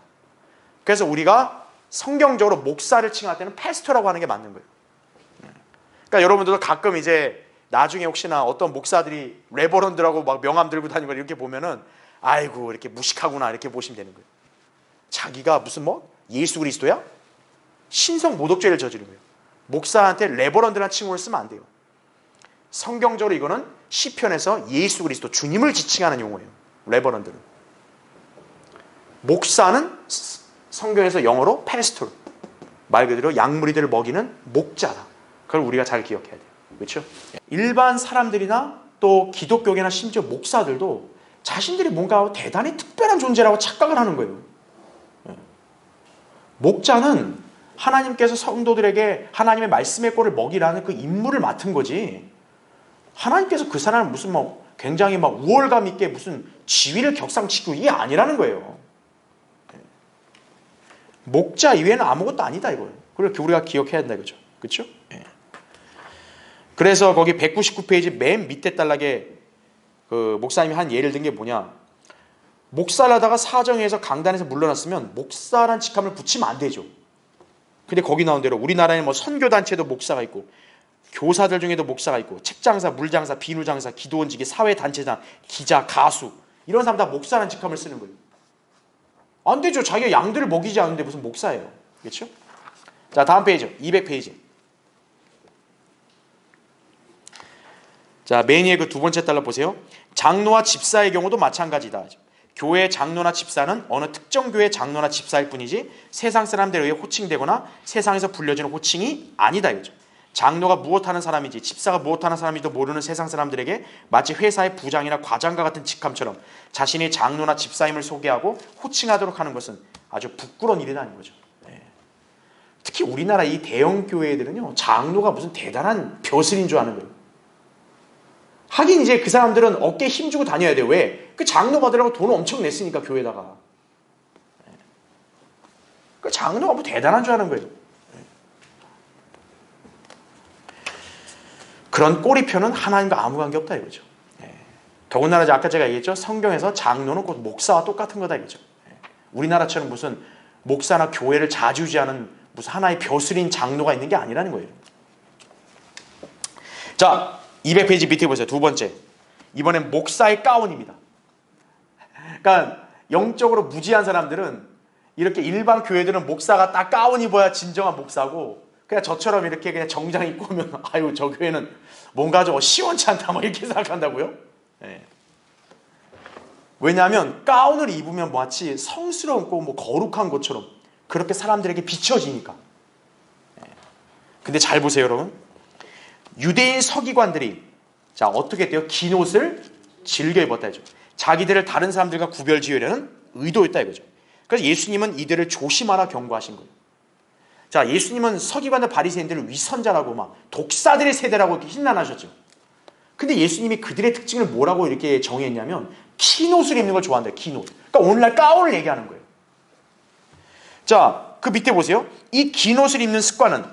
S1: 그래서 우리가 성경적으로 목사를 칭할 때는 패스터라고 하는 게 맞는 거예요. 그러니까 여러분들도 가끔 이제 나중에 혹시나 어떤 목사들이 레버런드라고 막 명함 들고 다니는 걸 이렇게 보면은 아이고 이렇게 무식하구나 이렇게 보시면 되는 거예요. 자기가 무슨 예수 그리스도야? 신성 모독죄를 저지른 거예요. 목사한테 레버런드라는 칭호를 쓰면 안 돼요. 성경적으로 이거는 시편에서 예수 그리스도 주님을 지칭하는 용어예요. 레버런드는. 목사는 성경에서 영어로 패스톨, 말 그대로 양무리들을 먹이는 목자다. 그걸 우리가 잘 기억해야 돼요. 그렇죠? 일반 사람들이나 또 기독교계나 심지어 목사들도 자신들이 뭔가 대단히 특별한 존재라고 착각을 하는 거예요. 목자는 하나님께서 성도들에게 하나님의 말씀의 꼴을 먹이라는 그 임무를 맡은 거지, 하나님께서 그 사람을 무슨 굉장히 우월감 있게 무슨 지위를 격상시키고 이게 아니라는 거예요. 목자 이외에는 아무것도 아니다 이거예요. 그걸 우리가 기억해야 된다 이거죠. 그렇죠? 그래서 거기 199페이지 맨 밑에 단락에 그 목사님이 한 예를 든 게 뭐냐, 목사를 하다가 사정에서 강단에서 물러났으면 목사란 직함을 붙이면 안 되죠. 근데 거기 나온 대로 우리나라에 선교단체도 목사가 있고 교사들 중에도 목사가 있고 책장사, 물장사, 비누장사, 기도원지기, 사회단체장, 기자, 가수 이런 사람 다 목사라는 직함을 쓰는 거예요. 안 되죠. 자기가 양들을 먹이지 않는데 무슨 목사예요. 그렇죠? 자, 다음 페이지 200페이지. 자, 맨 위에 그 두 번째 달러 보세요. 장로와 집사의 경우도 마찬가지다. 교회 장로나 집사는 어느 특정 교회 장로나 집사일 뿐이지 세상 사람들에 의해 호칭되거나 세상에서 불려지는 호칭이 아니다 이거죠. 장로가 무엇하는 사람인지 집사가 무엇하는 사람인지도 모르는 세상 사람들에게 마치 회사의 부장이나 과장과 같은 직함처럼 자신이 장로나 집사임을 소개하고 호칭하도록 하는 것은 아주 부끄러운 일이라는 거죠. 특히 우리나라 이 대형 교회들은요, 장로가 무슨 대단한 벼슬인 줄 아는 거예요. 하긴 이제 그 사람들은 어깨에 힘주고 다녀야 돼요. 왜? 그 장로 받으려고 돈 엄청 냈으니까 교회에다가. 그 장로가 뭐 대단한 줄 아는 거예요. 그런 꼬리표는 하나님과 아무 관계 없다 이거죠. 더군다나 아까 제가 얘기했죠. 성경에서 장로는 곧 목사와 똑같은 거다 이거죠. 우리나라처럼 무슨 목사나 교회를 좌지우지하는 무슨 하나의 벼슬인 장로가 있는 게 아니라는 거예요. 자, 200페이지 밑에 보세요. 두 번째. 이번엔 목사의 가운입니다. 그러니까 영적으로 무지한 사람들은 이렇게 일반 교회들은 목사가 딱 가운 입어야 진정한 목사고, 그냥 저처럼 이렇게 그냥 정장 입고 오면 아유 저 교회는 뭔가 좀 시원치 않다 뭐 이렇게 생각한다고요. 네. 왜냐하면 가운을 입으면 마치 성스러운고 뭐 거룩한 것처럼 그렇게 사람들에게 비춰지니까. 근데 잘 보세요 여러분. 유대인 서기관들이 자 어떻게 돼요? 긴 옷을 즐겨 입었다 이죠. 자기들을 다른 사람들과 구별지으려는 의도였다 이거죠. 그래서 예수님은 이들을 조심하라 경고하신 거예요. 자, 예수님은 서기관들 바리새인들을 위선자라고 막 독사들의 세대라고 이렇게 흰난하셨죠. 근데 예수님이 그들의 특징을 뭐라고 이렇게 정의했냐면 긴 옷을 입는 걸 좋아한대요. 긴 옷. 그러니까 오늘날 가운을 얘기하는 거예요. 자, 그 밑에 보세요. 이 긴 옷을 입는 습관은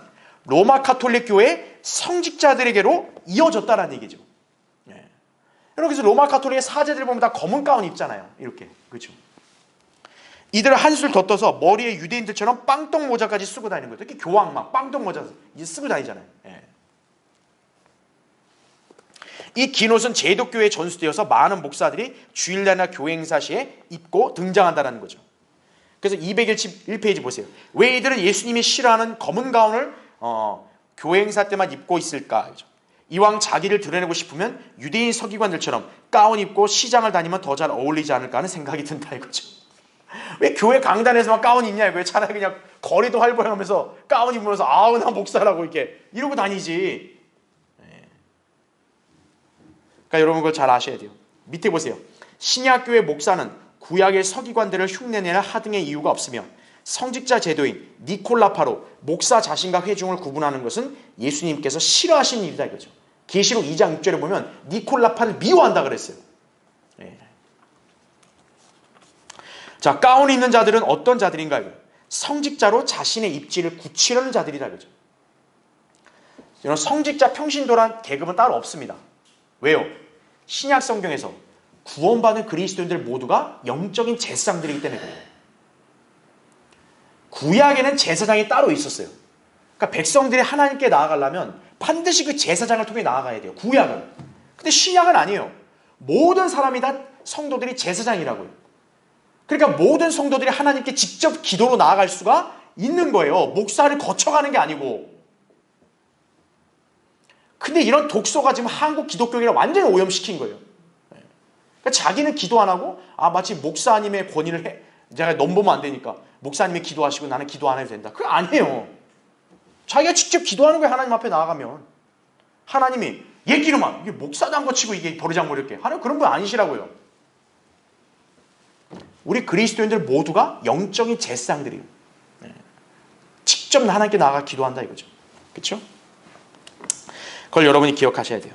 S1: 로마 가톨릭 교회 성직자들에게로 이어졌다는 얘기죠. 네. 여러분 그래서 로마 가톨릭의 사제들 보면 다 검은 가운 입잖아요. 이렇게. 그렇죠. 이들을 한술 더 떠서 머리에 유대인들처럼 빵떡 모자까지 쓰고 다니는 거예요. 이렇게 교황 막 빵떡 모자 쓰고 다니잖아요. 예. 이 긴 옷은 제독교회에 전수되어서 많은 목사들이 주일날이나 교회 행사 시에 입고 등장한다는 거죠. 그래서 201페이지 보세요. 왜 이들은 예수님이 싫어하는 검은 가운을 교회 행사 때만 입고 있을까? 이왕 자기를 드러내고 싶으면 유대인 서기관들처럼 가운 입고 시장을 다니면 더 잘 어울리지 않을까 하는 생각이 든다 이거죠. 왜 교회 강단에서만 가운 입냐 이거예요. 차라리 그냥 거리도 활보하면서 가운 입으면서 아우 나 목사라고 이렇게 이러고 다니지. 그러니까 여러분 그걸 잘 아셔야 돼요. 밑에 보세요. 신약교회 목사는 구약의 서기관들을 흉내내는 하등의 이유가 없으며 성직자 제도인 니콜라파로 목사 자신과 회중을 구분하는 것은 예수님께서 싫어하시는 일이다 이거죠. 계시록 2장 6절에 보면 니콜라파를 미워한다 그랬어요. 자, 가운 입는 자들은 어떤 자들인가요? 성직자로 자신의 입지를 굳히려는 자들이다 이거죠. 성직자 평신도란 계급은 따로 없습니다. 왜요? 신약 성경에서 구원받은 그리스도인들 모두가 영적인 제사장들이기 때문에 그래요. 구약에는 제사장이 따로 있었어요. 그러니까 백성들이 하나님께 나아가려면 반드시 그 제사장을 통해 나아가야 돼요. 구약은. 근데 신약은 아니에요. 모든 사람이 다 성도들이 제사장이라고요. 그러니까 모든 성도들이 하나님께 직접 기도로 나아갈 수가 있는 거예요. 목사를 거쳐가는 게 아니고. 근데 이런 독소가 지금 한국 기독교를 완전히 오염시킨 거예요. 그러니까 자기는 기도 안 하고 마치 목사님의 권위를 해. 제가 넘보면 안 되니까 목사님이 기도하시고 나는 기도 안 해도 된다. 그거 아니에요. 자기가 직접 기도하는 거예요. 하나님 앞에 나아가면. 하나님이 얘 기름아 이게 목사도 안 거치고 이게 버리장 버릴게. 하나님 그런 분 아니시라고요. 우리 그리스도인들 모두가 영적인 제사장들이에요. 직접 하나님께 나아가 기도한다 이거죠. 그렇죠? 그걸 여러분이 기억하셔야 돼요.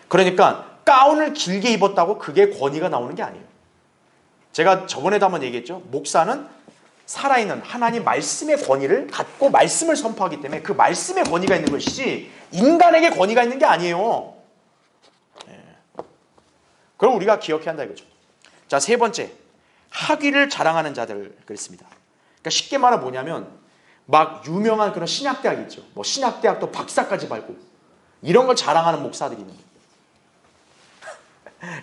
S1: 그러니까 가운을 길게 입었다고 그게 권위가 나오는 게 아니에요. 제가 저번에도 한번 얘기했죠. 목사는 살아있는 하나님 말씀의 권위를 갖고 말씀을 선포하기 때문에 그 말씀의 권위가 있는 것이지 인간에게 권위가 있는 게 아니에요. 그걸 우리가 기억해야 한다 이거죠. 자, 세 번째. 학위를 자랑하는 자들 그랬습니다. 그러니까 쉽게 말하면 뭐냐면 막 유명한 그런 신학대학 있죠. 뭐 신학대학도 박사까지 밟고 이런 걸 자랑하는 목사들이 있는 거예요.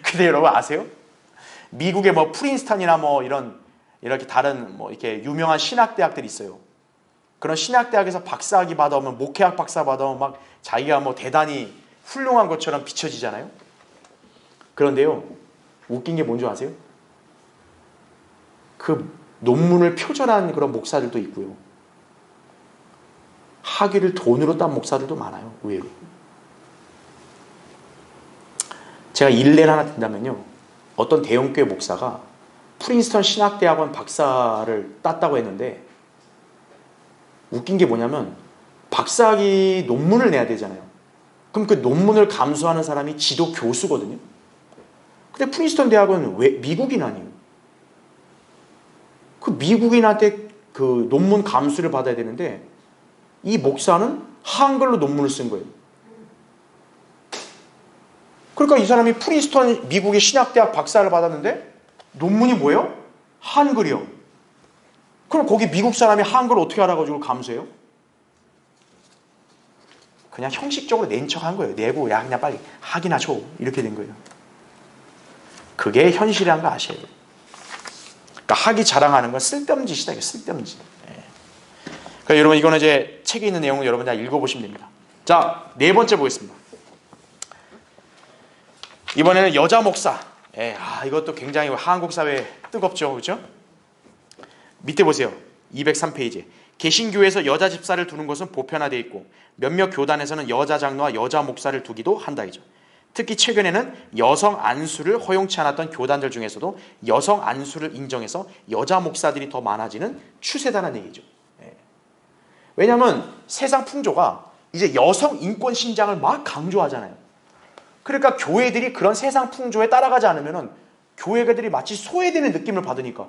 S1: 근데 여러분 아세요? 미국의 뭐 프린스턴이나 뭐 이렇게 다른 뭐 이렇게 유명한 신학대학들이 있어요. 그런 신학대학에서 박사학위 받아오면 목회학 박사 받아오면 막 자기가 뭐 대단히 훌륭한 것처럼 비춰지잖아요. 그런데요, 웃긴 게 뭔지 아세요? 그 논문을 표절한 그런 목사들도 있고요. 학위를 돈으로 딴 목사들도 많아요. 의외로. 제가 일례를 하나 든다면요. 어떤 대형교회 목사가 프린스턴 신학대학원 박사를 땄다고 했는데 웃긴 게 뭐냐면 박사학위 논문을 내야 되잖아요. 그럼 그 논문을 감수하는 사람이 지도 교수거든요. 근데 프린스턴 대학은 왜 미국인 아니에요? 그 미국인한테 그 논문 감수를 받아야 되는데 이 목사는 한글로 논문을 쓴 거예요. 그러니까 이 사람이 프린스턴 미국의 신학대학 박사를 받았는데 논문이 뭐예요? 한글이요. 그럼 거기 미국 사람이 한글을 어떻게 알아가지고 감수해요? 그냥 형식적으로 낸 척한 거예요. 내고 야 그냥 빨리 학위나 줘. 이렇게 된 거예요. 그게 현실이라는 거 아셔야 돼요. 그러니까 학위 자랑하는 건 쓸데없는 짓이다. 이게 쓸데없는 짓. 그러니까 여러분 이거는 이제 책에 있는 내용을 여러분 다 읽어보시면 됩니다. 자, 네 번째 보겠습니다. 이번에는 여자 목사. 이것도 굉장히 한국 사회에 뜨겁죠, 그렇죠? 밑에 보세요. 203페이지. 개신교에서 여자 집사를 두는 것은 보편화되어 있고 몇몇 교단에서는 여자 장로와 여자 목사를 두기도 한다이죠. 특히 최근에는 여성 안수를 허용치 않았던 교단들 중에서도 여성 안수를 인정해서 여자 목사들이 더 많아지는 추세다는 얘기죠. 왜냐하면 세상 풍조가 이제 여성 인권 신장을 막 강조하잖아요. 그러니까 교회들이 그런 세상 풍조에 따라가지 않으면 교회들이 마치 소외되는 느낌을 받으니까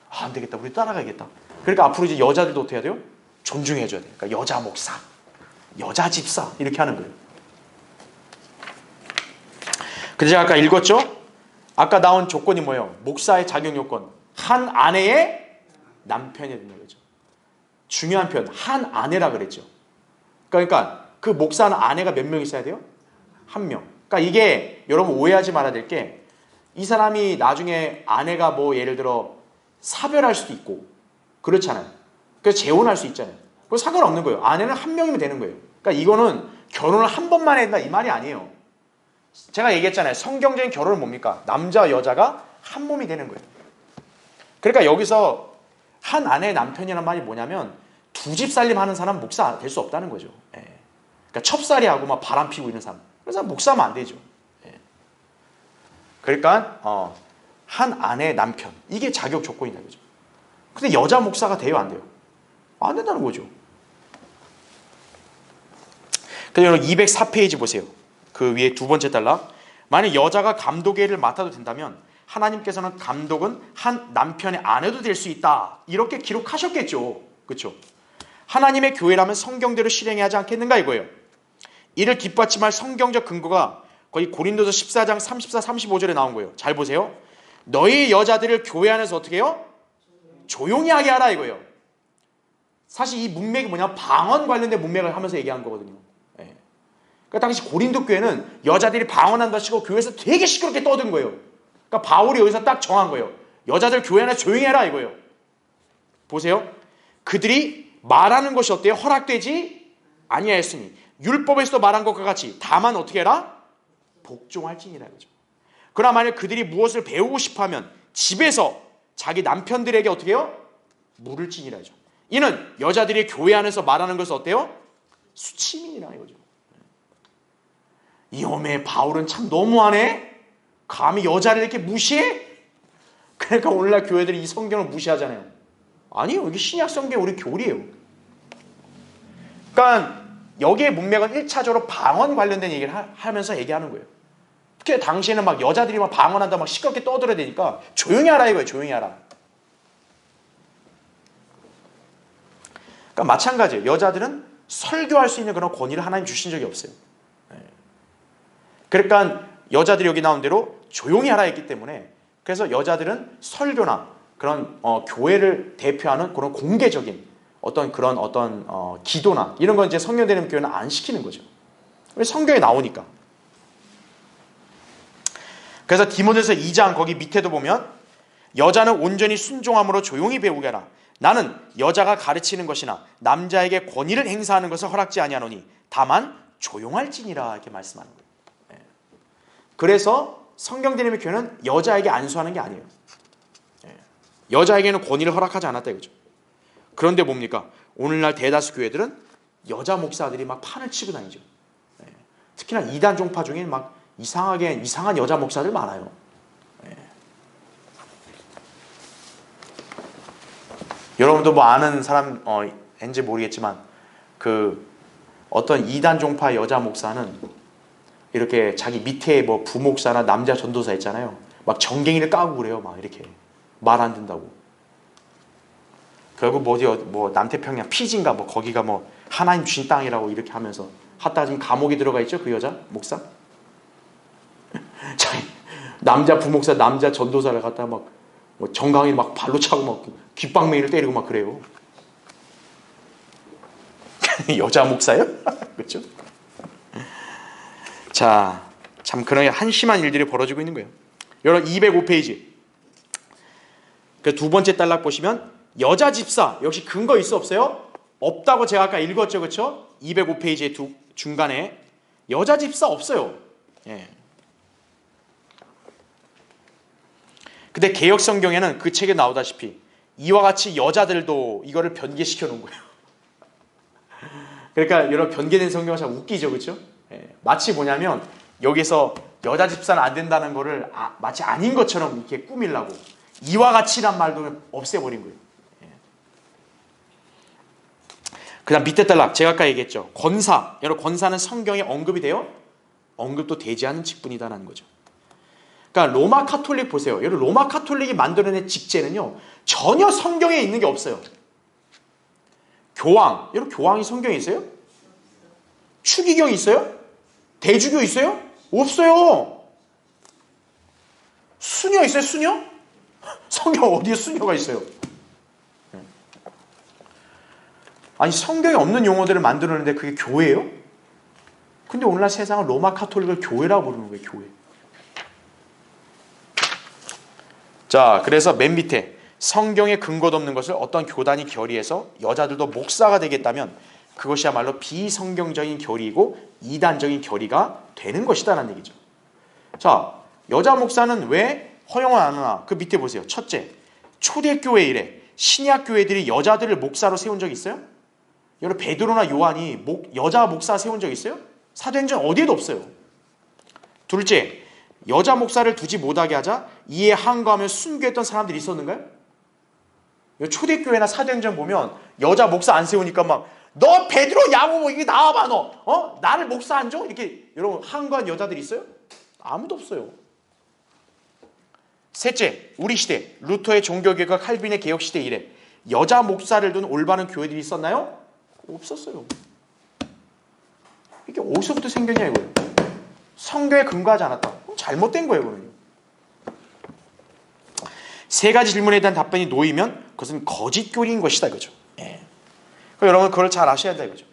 S1: 안 되겠다, 우리 따라가야겠다. 그러니까 앞으로 이제 여자들도 어떻게 해야 돼요? 존중해줘야 돼요. 그러니까 여자 목사, 여자 집사 이렇게 하는 거예요. 근데 제가 아까 읽었죠? 아까 나온 조건이 뭐예요? 목사의 자격 요건. 한 아내의 남편이 되는 거죠. 중요한 표현, 한 아내라 그랬죠. 그러니까 그 목사는 아내가 몇 명 있어야 돼요? 한 명. 그러니까 이게 여러분 오해하지 말아야 될 게 이 사람이 나중에 아내가 뭐 예를 들어 사별할 수도 있고 그렇잖아요. 그래서 재혼할 수 있잖아요. 그거 상관없는 거예요. 아내는 한 명이면 되는 거예요. 그러니까 이거는 결혼을 한 번만 해야 된다 이 말이 아니에요. 제가 얘기했잖아요. 성경적인 결혼은 뭡니까? 남자와 여자가 한 몸이 되는 거예요. 그러니까 여기서 한 아내의 남편이라는 말이 뭐냐면 두 집 살림 하는 사람 목사 될 수 없다는 거죠. 그러니까 첩살이하고 막 바람 피고 있는 사람. 그래서 목사하면 안 되죠. 그러니까 한 아내의 남편 이게 자격 조건이다 그죠. 근데 여자 목사가 돼요, 안 돼요? 안 된다는 거죠. 그래서 여러분 204페이지 보세요. 그 위에 두 번째 단락. 만약 여자가 감독의 일을 맡아도 된다면 하나님께서는 감독은 한 남편의 아내도 될 수 있다. 이렇게 기록하셨겠죠. 그렇죠? 하나님의 교회라면 성경대로 실행해야 하지 않겠는가 이거예요. 이를 뒷받침할 성경적 근거가 거의 고린도서 14장 34, 35절에 나온 거예요. 잘 보세요. 너희 여자들을 교회 안에서 어떻게 해요? 조용히 하게 하라 이거예요. 사실 이 문맥이 뭐냐 방언 관련된 문맥을 하면서 얘기한 거거든요. 그러니까 당시 고린도 교회는 여자들이 방언한다 치고 교회에서 되게 시끄럽게 떠든 거예요. 그러니까 바울이 여기서 딱 정한 거예요. 여자들 교회 안에 조용히 해라 이거예요. 보세요. 그들이 말하는 것이 어때요? 허락되지 아니하였으니 율법에서도 말한 것과 같이 다만 어떻게 해라? 복종할지니라 그죠. 그러나 만약 그들이 무엇을 배우고 싶어하면 집에서 자기 남편들에게 어떻게 해요? 물을지니라 죠. 이는 여자들이 교회 안에서 말하는 것은 어때요? 수치민이라 이거죠. 이놈의 바울은 참 너무하네. 감히 여자를 이렇게 무시해? 그러니까 오늘날 교회들이 이 성경을 무시하잖아요. 아니요, 이게 신약 성경 우리 교리예요. 그러니까 여기에 문맥은 1차적으로 방언 관련된 얘기를 하면서 얘기하는 거예요. 특히 당시에는 막 여자들이 막 방언한다 막 시끄럽게 떠들어야 되니까 조용히 하라 이거예요. 조용히 하라. 그러니까 마찬가지예요. 여자들은 설교할 수 있는 그런 권위를 하나님 주신 적이 없어요. 그러니까 여자들이 여기 나온 대로 조용히 하라 했기 때문에 그래서 여자들은 설교나 그런 교회를 대표하는 그런 공개적인 어떤 그런 기도나 이런 건 이제 성령되는 교회는 안 시키는 거죠. 왜? 성경에 나오니까. 그래서 디모데서 2장 거기 밑에도 보면 여자는 온전히 순종함으로 조용히 배우게 하라. 나는 여자가 가르치는 것이나 남자에게 권위를 행사하는 것을 허락지 아니하노니 다만 조용할지니라 이렇게 말씀하는 거예요. 그래서 성경되는 교회는 여자에게 안수하는 게 아니에요. 여자에게는 권위를 허락하지 않았다 이거죠. 그런데 뭡니까? 오늘날 대다수 교회들은 여자 목사들이 막 판을 치고 다니죠. 특히나 이단 종파 중에 막 이상한 여자 목사들 많아요. 여러분도 뭐 아는 사람 왠지 모르겠지만 그 어떤 이단 종파 여자 목사는 이렇게 자기 밑에 뭐 부목사나 남자 전도사 있잖아요. 막 정갱이를 까고 그래요. 막 이렇게 말 안 듣는다고. 결국 뭐 남태평양 피지인가 뭐 거기가 뭐 하나님 주신 땅이라고 이렇게 하면서 하다가 지금 감옥에 들어가 있죠. 그 여자 목사. 남자 부목사 남자 전도사를 갖다가 막 뭐 정강이 막 발로 차고 막 귓방맹이를 때리고 막 그래요. 여자 목사요? 그렇죠? 자, 참 그런 한심한 일들이 벌어지고 있는 거예요. 여러분 205페이지. 그 두 번째 단락 보시면 여자 집사 역시 근거 있어 없어요? 없다고 제가 아까 읽었죠, 그렇죠? 205페이지의 중간에 여자 집사 없어요. 예. 근데 개역 성경에는 그 책에 나오다시피 이와 같이 여자들도 이거를 변개시켜 놓은 거예요. 그러니까 여러분 변개된 성경은 참 웃기죠, 그렇죠? 예. 마치 뭐냐면 여기서 여자 집사는 안 된다는 거를 마치 아닌 것처럼 이렇게 꾸밀라고 이와 같이란 말도 없애버린 거예요. 예. 그다음 밑에 단락 제가 아까 얘기했죠. 권사, 여러분 권사는 성경에 언급이 돼요? 언급도 되지 않은 직분이다라는 거죠. 그러니까 로마 카톨릭 보세요. 여러분 로마 카톨릭이 만들어낸 직제는요 전혀 성경에 있는 게 없어요. 교황, 여러분 교황이 성경에 있어요? 추기경이 있어요? 대주교 있어요? 없어요. 수녀 있어요? 수녀? 성경 어디에 수녀가 있어요? 아니 성경에 없는 용어들을 만들었는데 그게 교회예요? 근데 오늘날 세상은 로마 카톨릭을 교회라고 부르는 거예요. 교회. 자, 그래서 맨 밑에 성경에 근거도 없는 것을 어떤 교단이 결의해서 여자들도 목사가 되겠다면 그것이야말로 비성경적인 결의이고 이단적인 결의가 되는 것이다라는 얘기죠. 자, 여자 목사는 왜 허용을 안 하나? 그 밑에 보세요. 첫째, 초대교회 이래 신약교회들이 여자들을 목사로 세운 적 있어요? 여러분 베드로나 요한이 여자 목사 세운 적 있어요? 사도행전 어디에도 없어요. 둘째, 여자 목사를 두지 못하게 하자 이에 항거하며 순교했던 사람들이 있었는가요? 초대교회나 사도행전 보면 여자 목사 안 세우니까 막 너 베드로 야고보 이게 나와봐 너 나를 목사 안 줘? 이렇게 여러분 항거한 여자들이 있어요? 아무도 없어요. 셋째, 우리 시대 루터의 종교개혁과 칼빈의 개혁시대 이래 여자 목사를 둔 올바른 교회들이 있었나요? 없었어요. 이게 어디서부터 생겼냐 이거예요. 성경에 근거하지 않았다. 그럼 잘못된 거예요. 그러면. 세 가지 질문에 대한 답변이 놓이면 그것은 거짓 교리인 것이다 이거죠. 예. 그러니까 여러분 그걸 잘 아셔야 된다 이거죠.